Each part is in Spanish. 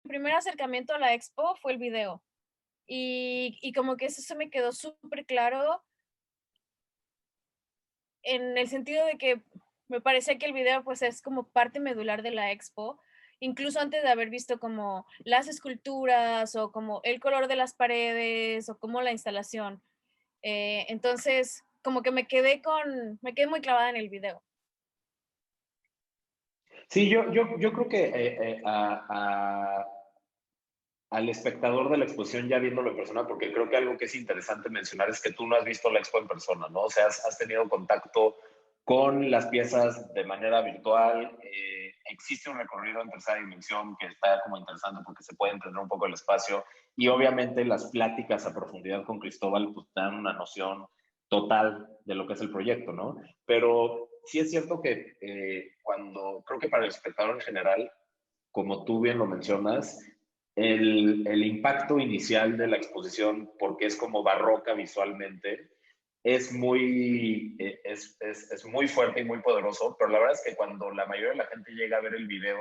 primer acercamiento a la expo fue el video. Y como que eso se me quedó súper claro en el sentido de que me parecía que el video pues es como parte medular de la expo, incluso antes de haber visto como las esculturas o como el color de las paredes o como la instalación. Entonces, como que me quedé muy clavada en el video. Sí, yo creo que al espectador de la exposición ya viéndolo en persona, porque creo que algo que es interesante mencionar es que tú no has visto la expo en persona, ¿no? O sea, has tenido contacto con las piezas de manera virtual. Existe un recorrido en tercera dimensión que está como interesante porque se puede entender un poco el espacio y obviamente las pláticas a profundidad con Cristóbal pues dan una noción total de lo que es el proyecto, ¿no? Pero sí es cierto que cuando, creo que para el espectador en general, como tú bien lo mencionas, el impacto inicial de la exposición, porque es como barroca visualmente, es muy fuerte y muy poderoso, pero la verdad es que cuando la mayoría de la gente llega a ver el video,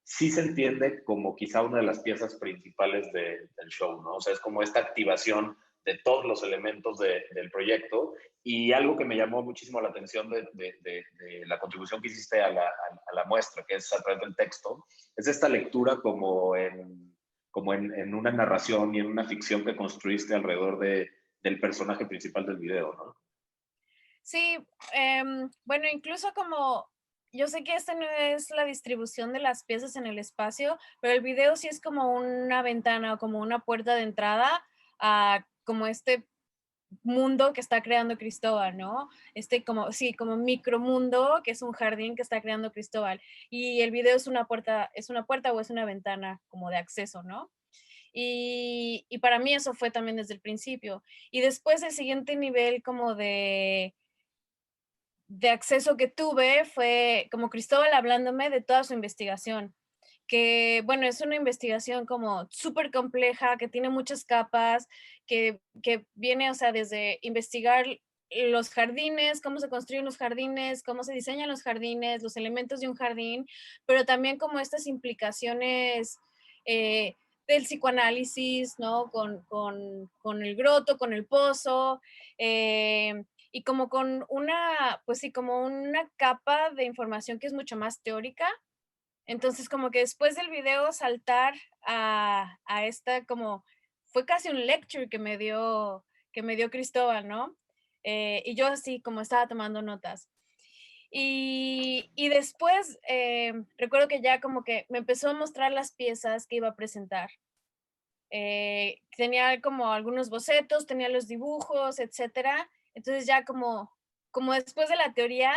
sí se entiende como quizá una de las piezas principales del show, ¿no? O sea, es como esta activación de todos los elementos del proyecto y algo que me llamó muchísimo la atención de la contribución que hiciste a la muestra, que es a través del texto, es esta lectura como en una narración y en una ficción que construiste alrededor del personaje principal del video, ¿no? Sí, bueno, incluso como yo sé que esta no es la distribución de las piezas en el espacio, pero el video sí es como una ventana o como una puerta de entrada a como este mundo que está creando Cristóbal, ¿no? Este como, sí, como micromundo, que es un jardín que está creando Cristóbal. Y el video es una puerta o es una ventana como de acceso, ¿no? Y para mí eso fue también desde el principio. Y después el siguiente nivel como de acceso que tuve fue como Cristóbal hablándome de toda su investigación, que bueno, es una investigación como súper compleja, que tiene muchas capas, que viene, o sea, desde investigar los jardines, cómo se construyen los jardines, cómo se diseñan los jardines, los elementos de un jardín, pero también como estas implicaciones del psicoanálisis, ¿no? Con el groto, con el pozo, y como con una, pues sí, como una capa de información que es mucho más teórica. Entonces, como que después del video saltar a esta como, fue casi un lecture que me dio Cristóbal, ¿no? Y yo así como estaba tomando notas. Y después recuerdo que ya como que me empezó a mostrar las piezas que iba a presentar. Tenía como algunos bocetos, tenía los dibujos, etcétera. Entonces ya como después de la teoría,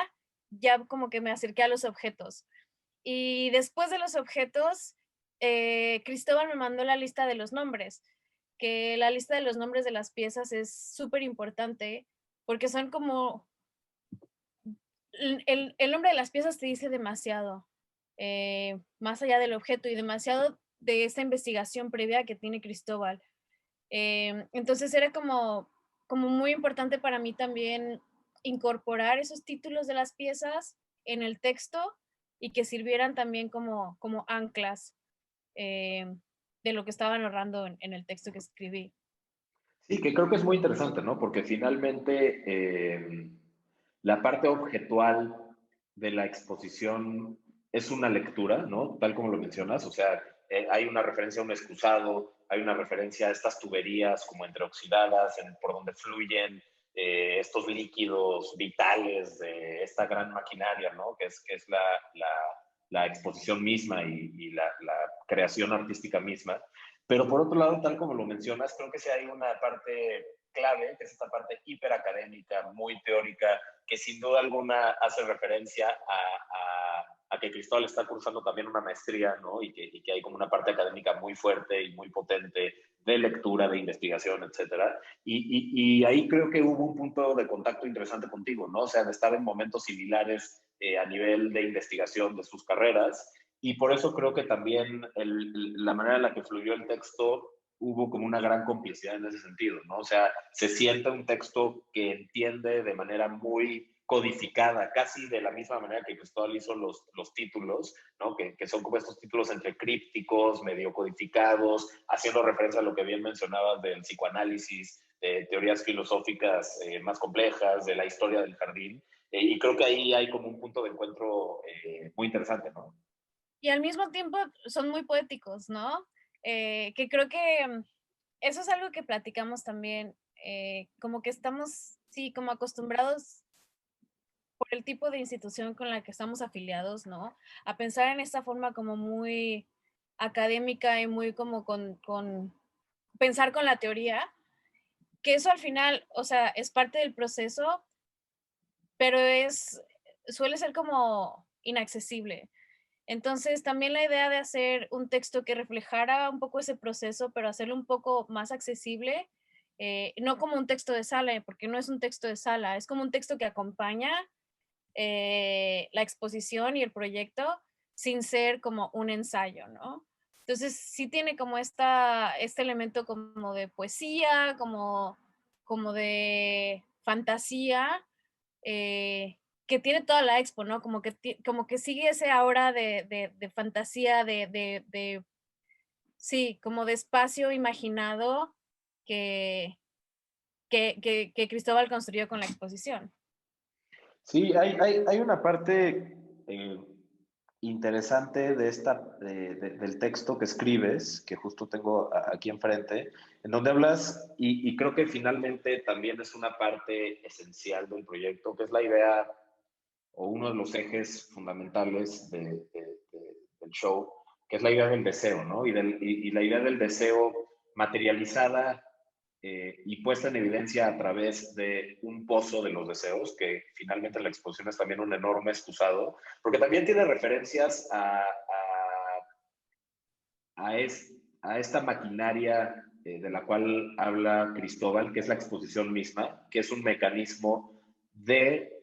ya como que me acerqué a los objetos. Y después de los objetos, Cristóbal me mandó la lista de los nombres, que la lista de los nombres de las piezas es súper importante porque son como, el nombre de las piezas te dice demasiado, más allá del objeto y demasiado de esta investigación previa que tiene Cristóbal. Entonces era como muy importante para mí también incorporar esos títulos de las piezas en el texto y que sirvieran también como anclas eh, de lo que estaba narrando en el texto que escribí. Sí, que creo que es muy interesante, ¿no? Porque finalmente la parte objetual de la exposición es una lectura, ¿no? Tal como lo mencionas, o sea, hay una referencia a un excusado, hay una referencia a estas tuberías como entreoxidadas, por donde fluyen estos líquidos vitales de esta gran maquinaria, ¿no? Que es la exposición misma y la creación artística misma. Pero por otro lado, tal como lo mencionas, creo que sí hay una parte clave, que es esta parte hiperacadémica, muy teórica, que sin duda alguna hace referencia a que Cristóbal está cursando también una maestría, ¿no? Y que hay como una parte académica muy fuerte y muy potente de lectura, de investigación, etcétera. Y ahí creo que hubo un punto de contacto interesante contigo, ¿no? O sea, de estar en momentos similares a nivel de investigación de sus carreras y por eso creo que también la manera en la que fluyó el texto hubo como una gran complicidad en ese sentido, ¿no? O sea, se siente un texto que entiende de manera muy codificada, casi de la misma manera que Cristóbal hizo los títulos, ¿no? Que son como estos títulos entre crípticos, medio codificados, haciendo referencia a lo que bien mencionabas del psicoanálisis, de teorías filosóficas más complejas, de la historia del jardín. Y creo que ahí hay como un punto de encuentro muy interesante, ¿no? Y al mismo tiempo son muy poéticos, ¿no? Que creo que eso es algo que platicamos también, como que estamos, sí, como acostumbrados por el tipo de institución con la que estamos afiliados, ¿no? A pensar en esta forma como muy académica y muy como con pensar con la teoría, que eso al final, o sea, es parte del proceso, pero suele ser como inaccesible. Entonces, también la idea de hacer un texto que reflejara un poco ese proceso, pero hacerlo un poco más accesible, no como un texto de sala, porque no es un texto de sala, es como un texto que acompaña la exposición y el proyecto sin ser como un ensayo, ¿no? Entonces, sí tiene como este elemento como de poesía, como de fantasía, que tiene toda la expo, ¿no? Como que sigue ese aura de fantasía, sí, como de espacio imaginado que, que Cristóbal construyó con la exposición. Sí, hay una parte interesante de del texto que escribes, que justo tengo aquí enfrente, en donde hablas, y creo que finalmente también es una parte esencial del proyecto, que es la idea o uno de los ejes fundamentales del show, que es la idea del deseo, ¿no? Y la idea del deseo materializada y puesta en evidencia a través de un pozo de los deseos, que finalmente la exposición es también un enorme excusado, porque también tiene referencias a, es, a esta maquinaria de la cual habla Cristóbal, que es la exposición misma, que es un mecanismo de,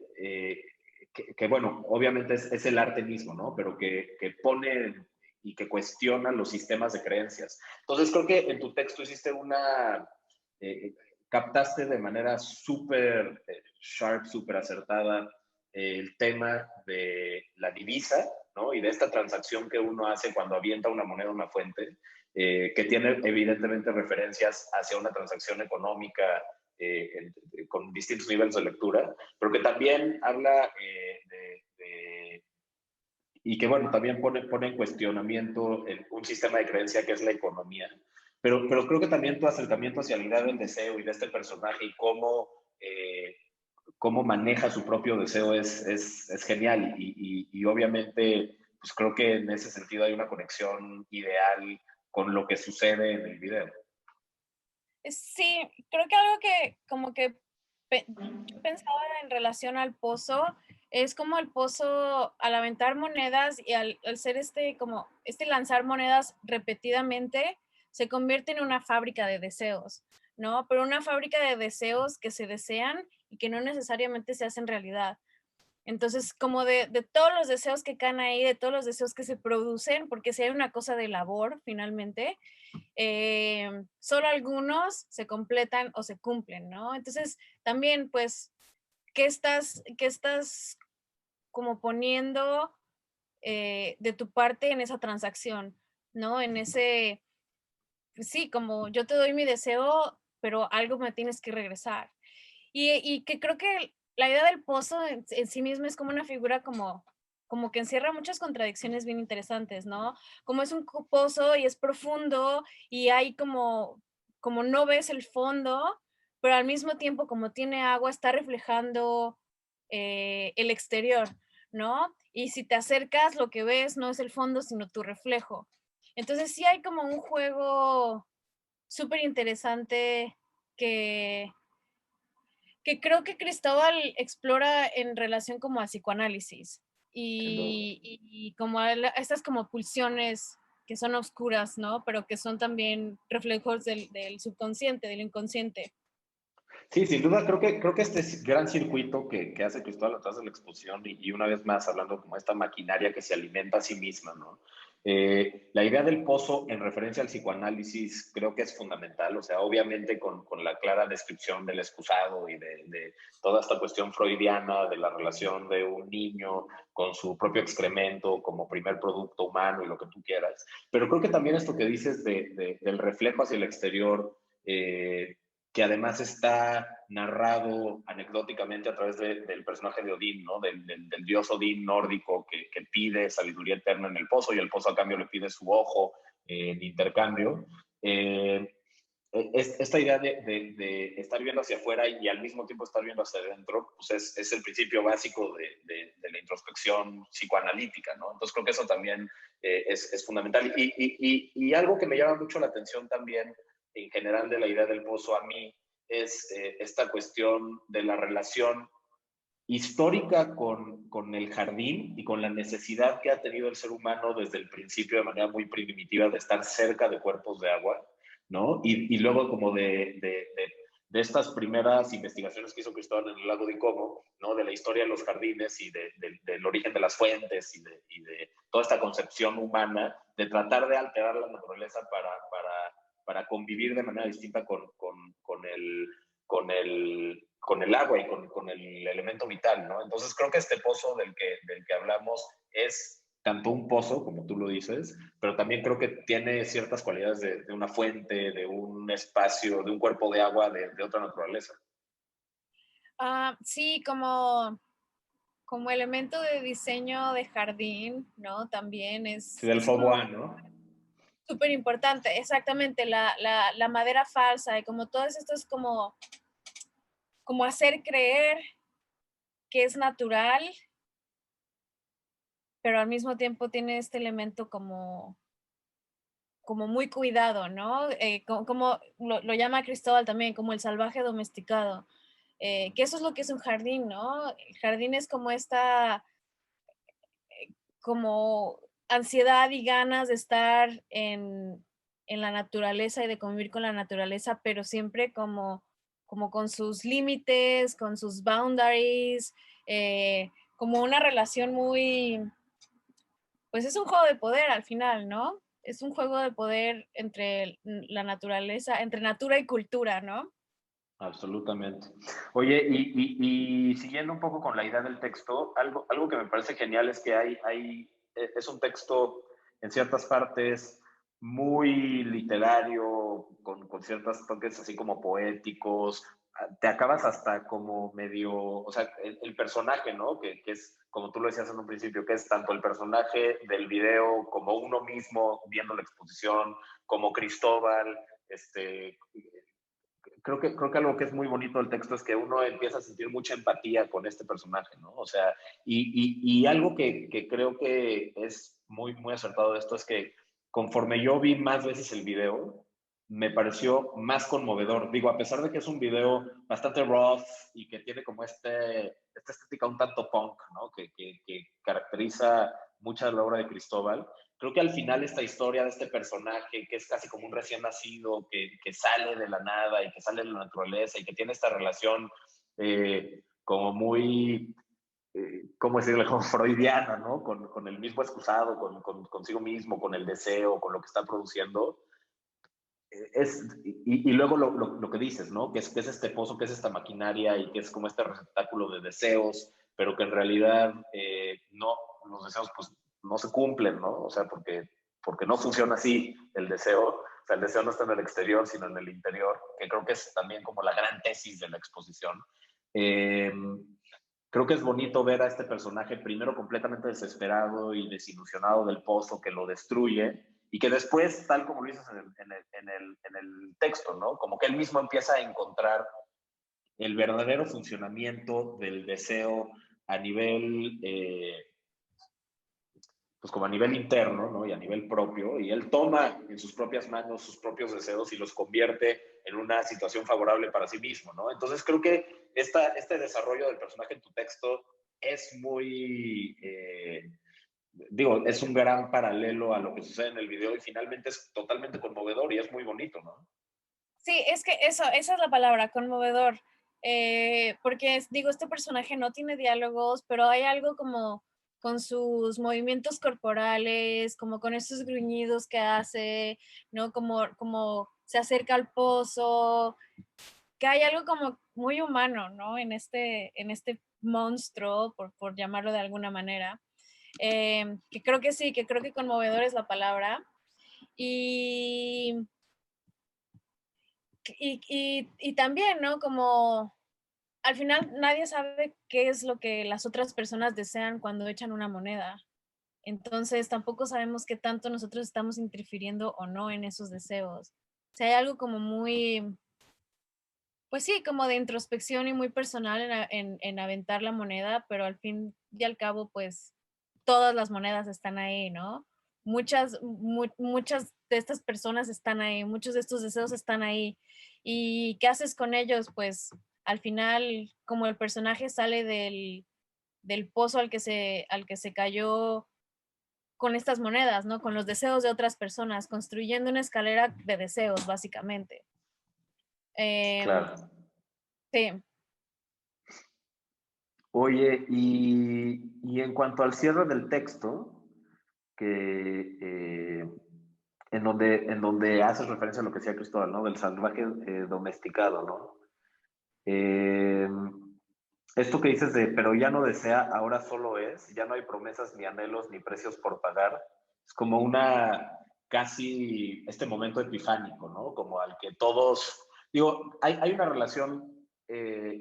bueno, obviamente es el arte mismo, ¿no? Pero que pone y que cuestiona los sistemas de creencias. Entonces creo que en tu texto hiciste eh, captaste de manera súper sharp, súper acertada el tema de la divisa, ¿no? Y de esta transacción que uno hace cuando avienta una moneda a una fuente, que tiene evidentemente referencias hacia una transacción económica con distintos niveles de lectura, pero que también habla y que bueno, también pone en cuestionamiento un sistema de creencia que es la economía. Pero creo que también tu acercamiento hacia la idea del deseo y de este personaje y cómo maneja su propio deseo es genial y obviamente pues creo que en ese sentido hay una conexión ideal con lo que sucede en el video. Sí, creo que algo que como que yo pensaba en relación al pozo, es como el pozo al aventar monedas y al ser como este lanzar monedas repetidamente, se convierte en una fábrica de deseos, ¿no? Pero una fábrica de deseos que se desean y que no necesariamente se hacen realidad. Entonces, como de todos los deseos que caen ahí, de todos los deseos que se producen, porque si hay una cosa de labor finalmente, solo algunos se completan o se cumplen, ¿no? Entonces, también, pues, qué estás como poniendo de tu parte en esa transacción, ¿no? En ese, pues sí, como yo te doy mi deseo, pero algo me tienes que regresar. Y que creo que la idea del pozo en sí misma es como una figura como que encierra muchas contradicciones bien interesantes, ¿no? Como es un pozo y es profundo y hay como no ves el fondo, pero al mismo tiempo como tiene agua está reflejando el exterior, ¿no? Y si te acercas, lo que ves no es el fondo, sino tu reflejo. Entonces sí hay como un juego súper interesante que, que creo que Cristóbal explora en relación como a psicoanálisis Sin duda. y como a estas como pulsiones que son oscuras, ¿no? Pero que son también reflejos del subconsciente, del inconsciente. Sí, sin duda, creo que este gran circuito que hace Cristóbal atrás de la exposición y una vez más hablando como esta maquinaria que se alimenta a sí misma, ¿no? La idea del pozo en referencia al psicoanálisis creo que es fundamental, o sea, obviamente con la clara descripción del excusado y de toda esta cuestión freudiana de la relación de un niño con su propio excremento como primer producto humano y lo que tú quieras. Pero creo que también esto que dices del reflejo hacia el exterior, que además está narrado anecdóticamente a través del personaje de Odín, ¿no? Del dios Odín nórdico que pide sabiduría eterna en el pozo y el pozo a cambio le pide su ojo en intercambio. Esta idea de estar viendo hacia afuera y al mismo tiempo estar viendo hacia adentro, pues es el principio básico de la introspección psicoanalítica, ¿no? Entonces creo que eso también es fundamental. Y algo que me llama mucho la atención también en general de la idea del pozo a mí es esta cuestión de la relación histórica con el jardín y con la necesidad que ha tenido el ser humano desde el principio de manera muy primitiva de estar cerca de cuerpos de agua, ¿no? Y luego como de estas primeras investigaciones que hizo Cristóbal en el lago de Como, ¿no? De la historia de los jardines y del origen de las fuentes y de toda esta concepción humana de tratar de alterar la naturaleza para convivir de manera distinta con el agua y con el elemento vital, ¿no? Entonces creo que este pozo del que hablamos es tanto un pozo, como tú lo dices, pero también creo que tiene ciertas cualidades de una fuente, de un espacio, de un cuerpo de agua de otra naturaleza. Sí, como elemento de diseño de jardín, ¿no? También Sí, es, del es como Foboa, ¿no? súper importante, exactamente, la madera falsa y como todas estas como hacer creer que es natural, pero al mismo tiempo tiene este elemento como muy cuidado, ¿no? Como lo llama Cristóbal también, como el salvaje domesticado, que eso es lo que es un jardín, ¿no? El jardín es como esta, como ansiedad y ganas de estar en la naturaleza y de convivir con la naturaleza, pero siempre como con sus límites, con sus boundaries, como una relación muy, pues es un juego de poder al final, ¿no? Es un juego de poder entre la naturaleza, entre natura y cultura, ¿no? Absolutamente. Oye, y siguiendo un poco con la idea del texto, algo que me parece genial es que es un texto en ciertas partes muy literario, con ciertos toques así como poéticos. Te acabas hasta como medio, o sea, el personaje, ¿no? Que es, como tú lo decías en un principio, que es tanto el personaje del video como uno mismo viendo la exposición, como Cristóbal, creo que algo que es muy bonito del texto es que uno empieza a sentir mucha empatía con este personaje, ¿no? O sea, y algo que creo que es muy, muy acertado de esto es que conforme yo vi más veces el video, me pareció más conmovedor. Digo, a pesar de que es un video bastante rough y que tiene como esta estética un tanto punk, ¿no? Que caracteriza mucha de la obra de Cristóbal, creo que al final esta historia de este personaje que es casi como un recién nacido, que sale de la nada y que sale de la naturaleza y que tiene esta relación como muy, ¿cómo decirlo? Como freudiana, ¿no? Con el mismo excusado, consigo mismo, con el deseo, con lo que está produciendo. Y luego lo que dices, ¿no? Que es este pozo, que es esta maquinaria y que es como este receptáculo de deseos, pero que en realidad no, los deseos pues no se cumplen, ¿no? O sea, porque no funciona así el deseo. O sea, el deseo no está en el exterior, sino en el interior, que creo que es también como la gran tesis de la exposición. Eh, Creo que es bonito ver a este personaje primero completamente desesperado y desilusionado del pozo que lo destruye y que después, tal como lo dices en el texto, ¿no? Como que él mismo empieza a encontrar el verdadero funcionamiento del deseo a nivel, pues como a nivel interno, ¿no? Y a nivel propio, y él toma en sus propias manos sus propios deseos y los convierte en una situación favorable para sí mismo, ¿no? Entonces creo que este desarrollo del personaje en tu texto es muy, digo, es un gran paralelo a lo que sucede en el video y finalmente es totalmente conmovedor y es muy bonito, ¿no? Sí, es que esa es la palabra, conmovedor. Porque digo, este personaje no tiene diálogos, pero hay algo con sus movimientos corporales, como con esos gruñidos que hace, ¿no? Como se acerca al pozo, que hay algo como muy humano, ¿no? En este monstruo, por llamarlo de alguna manera, que creo que sí, que creo que conmovedor es la palabra. Y, y también, ¿no? Como al final nadie sabe qué es lo que las otras personas desean cuando echan una moneda. Entonces tampoco sabemos qué tanto nosotros estamos interfiriendo o no en esos deseos. O sea, hay algo como muy, pues sí, como de introspección y muy personal en aventar la moneda, pero al fin y al cabo, pues todas las monedas están ahí, ¿no? Muchas de estas personas están ahí, muchos de estos deseos están ahí. ¿Y qué haces con ellos? Pues al final, como el personaje sale del pozo al que se cayó con estas monedas, ¿no? Con los deseos de otras personas, construyendo una escalera de deseos, básicamente. Eh, Claro. sí. Oye, y en cuanto al cierre del texto, que en donde haces referencia a lo que decía Cristóbal, ¿no? Del salvaje domesticado, ¿no? Eh, esto que dices de, pero ya no desea, ahora solo es, ya no hay promesas ni anhelos ni precios por pagar, es como una casi este momento epifánico, ¿no? Como al que todos, digo, hay una relación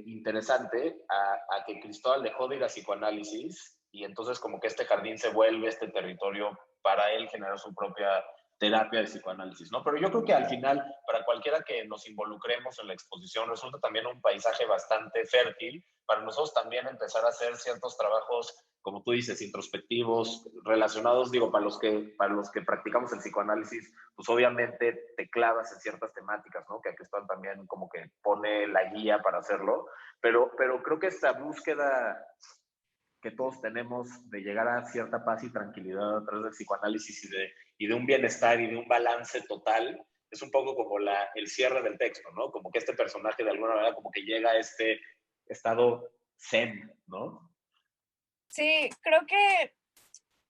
interesante a que Cristóbal dejó de ir a psicoanálisis y entonces como que este jardín se vuelve este territorio para él generar su propia terapia de psicoanálisis, ¿no? Pero yo creo que al final, para cualquiera que nos involucremos en la exposición, resulta también un paisaje bastante fértil para nosotros también empezar a hacer ciertos trabajos, como tú dices, introspectivos, relacionados, digo, para los que practicamos el psicoanálisis, pues obviamente te clavas en ciertas temáticas, ¿no? Que aquí están también como que pone la guía para hacerlo, pero creo que esta búsqueda que todos tenemos de llegar a cierta paz y tranquilidad a través del psicoanálisis y de un bienestar y de un balance total, es un poco como el cierre del texto, ¿no? Como que este personaje de alguna manera como que llega a este estado zen, ¿no? Sí, creo que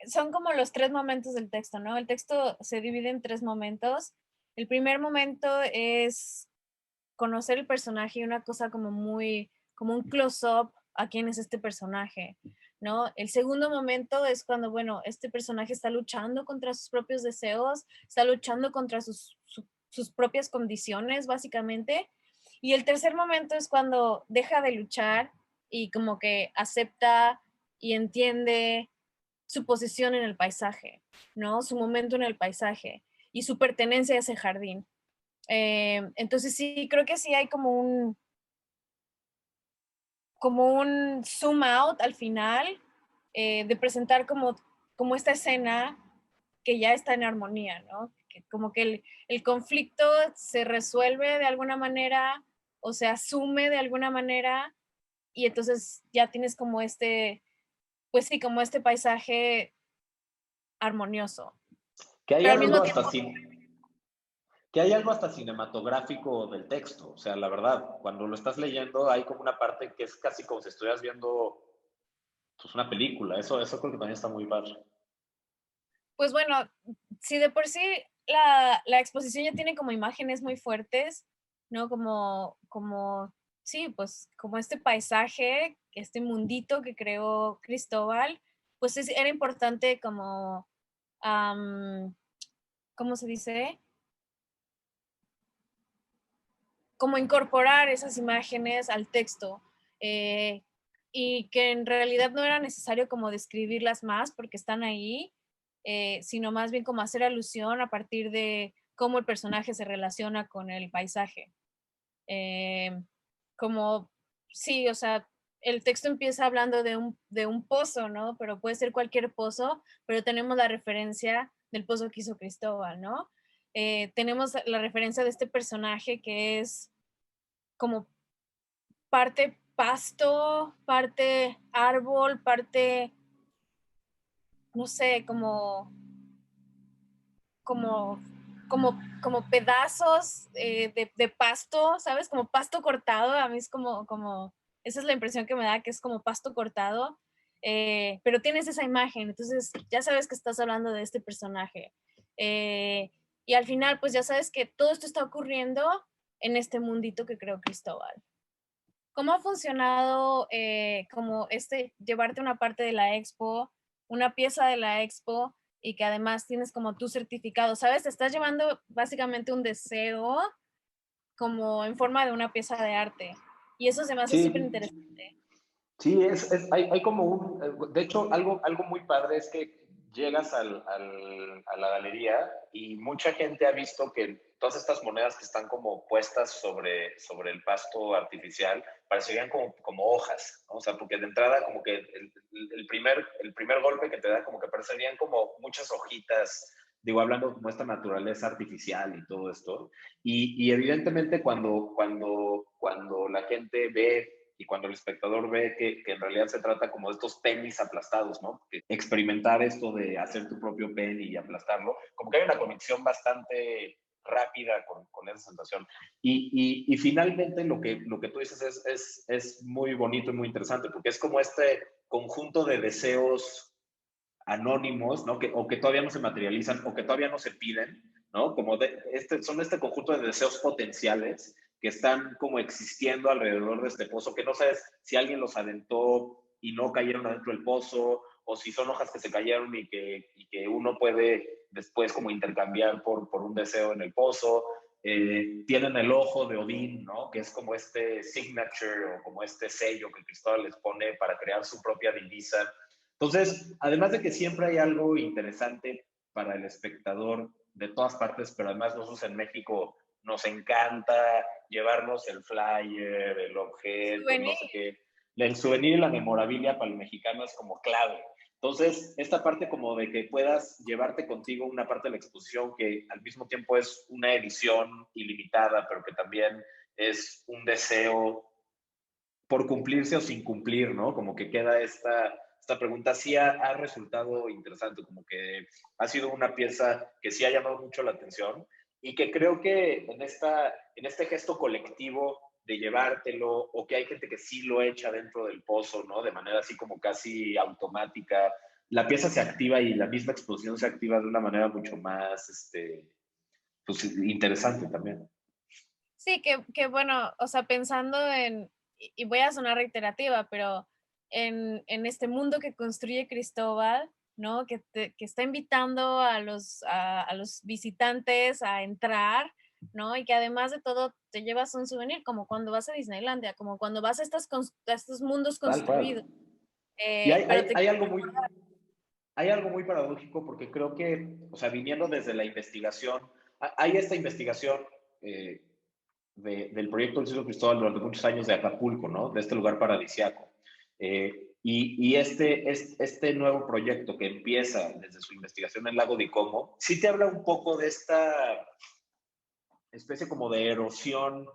son como los tres momentos del texto, ¿no? El texto se divide en tres momentos. El primer momento es conocer el personaje y una cosa como muy, como un close-up a quién es este personaje, ¿no? El segundo momento es cuando, bueno, este personaje está luchando contra sus propios deseos, está luchando contra sus propias condiciones, básicamente. Y el tercer momento es cuando deja de luchar y como que acepta y entiende su posición en el paisaje, ¿no? Su momento en el paisaje y su pertenencia a ese jardín. Entonces sí, creo que sí hay como un zoom out al final de presentar como esta escena que ya está en armonía, ¿no? Que como que el conflicto se resuelve de alguna manera o se asume de alguna manera y entonces ya tienes como pues sí, como este paisaje armonioso. Que hay Pero al mismo algo hasta tiempo, sin, que hay algo hasta cinematográfico del texto, o sea, la verdad, cuando lo estás leyendo hay como una parte que es casi como si estuvieras viendo pues, una película, eso creo que también está muy padre. pues bueno, si de por sí la exposición ya tiene como imágenes muy fuertes, ¿no? Sí, pues como este paisaje, este mundito que creó Cristóbal, pues era importante como, ¿cómo se dice? Como incorporar esas imágenes al texto eh, y que en realidad no era necesario como describirlas más porque están ahí, sino más bien como hacer alusión a partir de cómo el personaje se relaciona con el paisaje. Eh, como, sí, o sea, el texto empieza hablando de un pozo, ¿no? Pero puede ser cualquier pozo, pero tenemos la referencia del pozo que hizo Cristóbal, ¿no? Tenemos la referencia de este personaje que es como parte pasto, parte árbol, parte, no sé, como, como pedazos de pasto, ¿sabes? Como pasto cortado, a mí es esa es la impresión que me da, que es como pasto cortado. pero tienes esa imagen, entonces ya sabes que estás hablando de este personaje. Y al final, pues ya sabes que todo esto está ocurriendo en este mundito que creó Cristóbal. ¿Cómo ha funcionado como llevarte una parte de la expo, una pieza de la expo y que además tienes como tu certificado? ¿Sabes? Te estás llevando básicamente un deseo como en forma de una pieza de arte. Y eso se me hace súper Sí, interesante. sí, hay como de hecho, algo muy padre es que llegas a la galería y mucha gente ha visto que todas estas monedas que están como puestas sobre el pasto artificial parecerían como hojas, ¿no? O sea, porque de entrada como que el primer golpe que te da como que parecerían como muchas hojitas, digo, hablando como esta naturaleza artificial y todo esto. Y evidentemente cuando la gente ve y cuando el espectador ve que en realidad se trata como de estos penis aplastados, ¿no? Que experimentar esto de hacer tu propio pen y aplastarlo, como que hay una conexión bastante rápida con esa sensación. Y finalmente lo que tú dices es muy bonito y muy interesante, porque es como este conjunto de deseos anónimos, ¿no? O que todavía no se materializan o que todavía no se piden, ¿no? Como son este conjunto de deseos potenciales que están como existiendo alrededor de este pozo, que no sabes si alguien los aventó y no cayeron adentro del pozo, o si son hojas que se cayeron y que uno puede después como intercambiar por un deseo en el pozo. Tienen el ojo de Odín, ¿no? Que es como este signature o como este sello que Cristóbal les pone para crear su propia divisa. Entonces, además de que siempre hay algo interesante para el espectador de todas partes, pero además nosotros en México nos encanta llevarnos el flyer, el objeto, no sé Souvenir. qué. El souvenir y la memorabilia para el mexicano es como clave. Entonces, esta parte como de que puedas llevarte contigo una parte de la exposición que al mismo tiempo es una edición ilimitada, pero que también es un deseo por cumplirse o sin cumplir, ¿no? Como que queda esta pregunta, sí ha resultado interesante, como que ha sido una pieza que sí ha llamado mucho la atención y que creo que en este gesto colectivo de llevártelo o que hay gente que sí lo echa dentro del pozo, ¿no? De manera así como casi automática, la pieza se activa y la misma exposición se activa de una manera mucho más, pues, interesante también. Sí, que bueno, o sea, pensando y voy a sonar reiterativa, pero en este mundo que construye Cristóbal, ¿no? Que está invitando a los visitantes a entrar, ¿no? Y que además de todo te llevas un souvenir, como cuando vas a Disneylandia, como cuando vas a a estos mundos Tal construidos, cual. Y pero te... hay algo muy paradójico porque creo que, o sea, viniendo desde la investigación, hay esta investigación eh, del proyecto del Ciclo Cristóbal durante muchos años de Acapulco, ¿no? De este lugar paradisiaco. Y este nuevo proyecto que empieza desde su investigación en el lago de Como, sí te habla un poco de esta especie como de erosión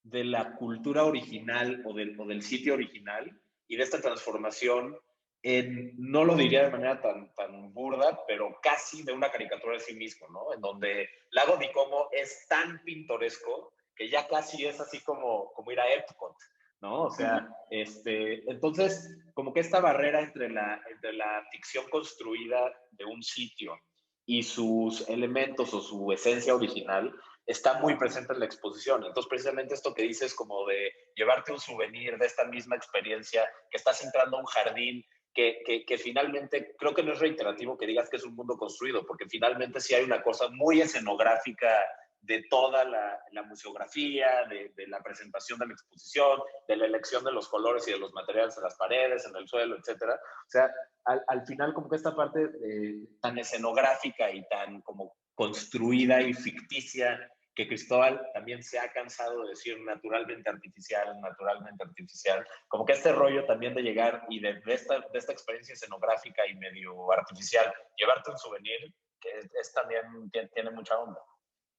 de la cultura original o del sitio original y de esta transformación en, no lo diría de manera tan burda, pero casi de una caricatura de sí mismo, ¿no? En donde Lago di Como es tan pintoresco que ya casi es así como ir a Epcot, ¿no? O Ujú. sea, entonces, como que esta barrera entre la ficción construida de un sitio y sus elementos o su esencia original está muy presente en la exposición. Entonces, precisamente esto que dices como de llevarte un souvenir de esta misma experiencia, que estás entrando a un jardín, que finalmente creo que no es reiterativo que digas que es un mundo construido, porque finalmente sí hay una cosa muy escenográfica de toda la museografía, de la presentación de la exposición, de la elección de los colores y de los materiales en las paredes, en el suelo, etcétera. O sea, al final como que esta parte tan escenográfica y tan como construida y ficticia que Cristóbal también se ha cansado de decir naturalmente artificial, como que este rollo también de llegar y de esta experiencia escenográfica y medio artificial, llevarte un souvenir, que es también tiene mucha onda.